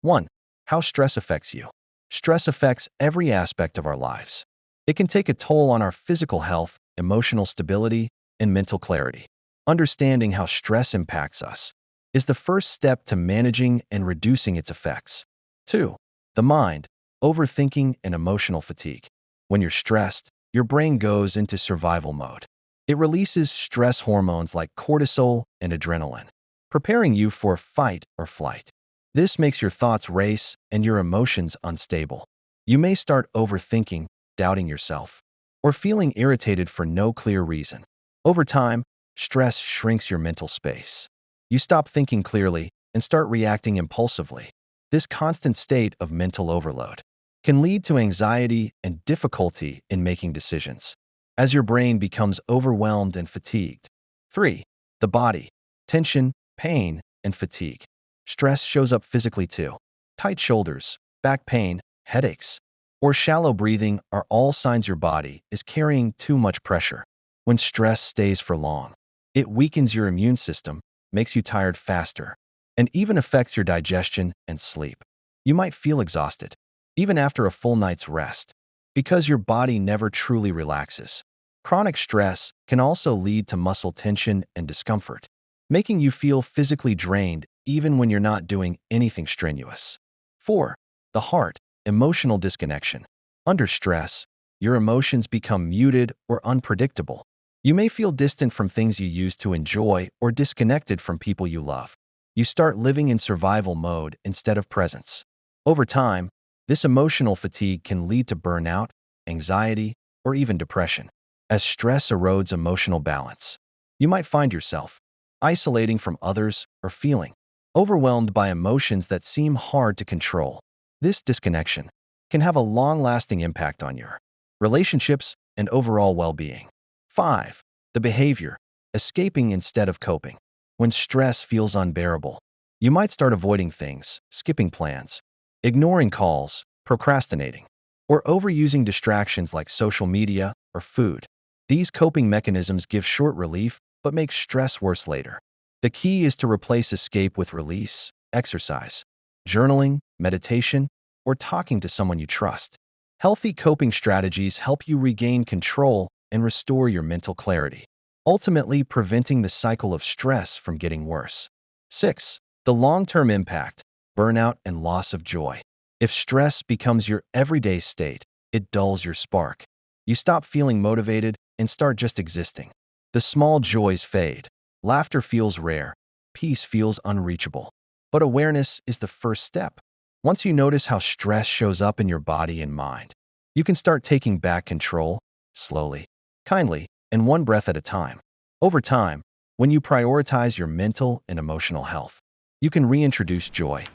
1. How stress affects you. Stress affects every aspect of our lives. It can take a toll on our physical health, emotional stability, and mental clarity. Understanding how stress impacts us is the first step to managing and reducing its effects. 2. The mind, overthinking, and emotional fatigue. When you're stressed, your brain goes into survival mode. It releases stress hormones like cortisol and adrenaline, preparing you for fight or flight. This makes your thoughts race and your emotions unstable. You may start overthinking, doubting yourself, or feeling irritated for no clear reason. Over time, stress shrinks your mental space. You stop thinking clearly and start reacting impulsively. This constant state of mental overload can lead to anxiety and difficulty in making decisions, as your brain becomes overwhelmed and fatigued. 3. The body, tension, pain, and fatigue. Stress shows up physically too. Tight shoulders, back pain, headaches, or shallow breathing are all signs your body is carrying too much pressure. When stress stays for long, it weakens your immune system, makes you tired faster, and even affects your digestion and sleep. You might feel exhausted, even after a full night's rest, because your body never truly relaxes. Chronic stress can also lead to muscle tension and discomfort, making you feel physically drained even when you're not doing anything strenuous. 4. The heart, emotional disconnection. Under stress, your emotions become muted or unpredictable. You may feel distant from things you used to enjoy or disconnected from people you love. You start living in survival mode instead of presence. Over time, this emotional fatigue can lead to burnout, anxiety, or even depression. As stress erodes emotional balance, you might find yourself isolating from others or feeling overwhelmed by emotions that seem hard to control. This disconnection can have a long-lasting impact on your relationships and overall well-being. 5. The behavior, escaping instead of coping. When stress feels unbearable, you might start avoiding things, skipping plans, ignoring calls, procrastinating, or overusing distractions like social media or food. These coping mechanisms give short relief but make stress worse later. The key is to replace escape with release, exercise, journaling, meditation, or talking to someone you trust. Healthy coping strategies help you regain control and restore your mental clarity, ultimately preventing the cycle of stress from getting worse. 6. The long-term impact, burnout and loss of joy. If stress becomes your everyday state, it dulls your spark. You stop feeling motivated and start just existing. The small joys fade. Laughter feels rare. Peace feels unreachable. But awareness is the first step. Once you notice how stress shows up in your body and mind, you can start taking back control, slowly, kindly, and one breath at a time. Over time, when you prioritize your mental and emotional health, you can reintroduce joy,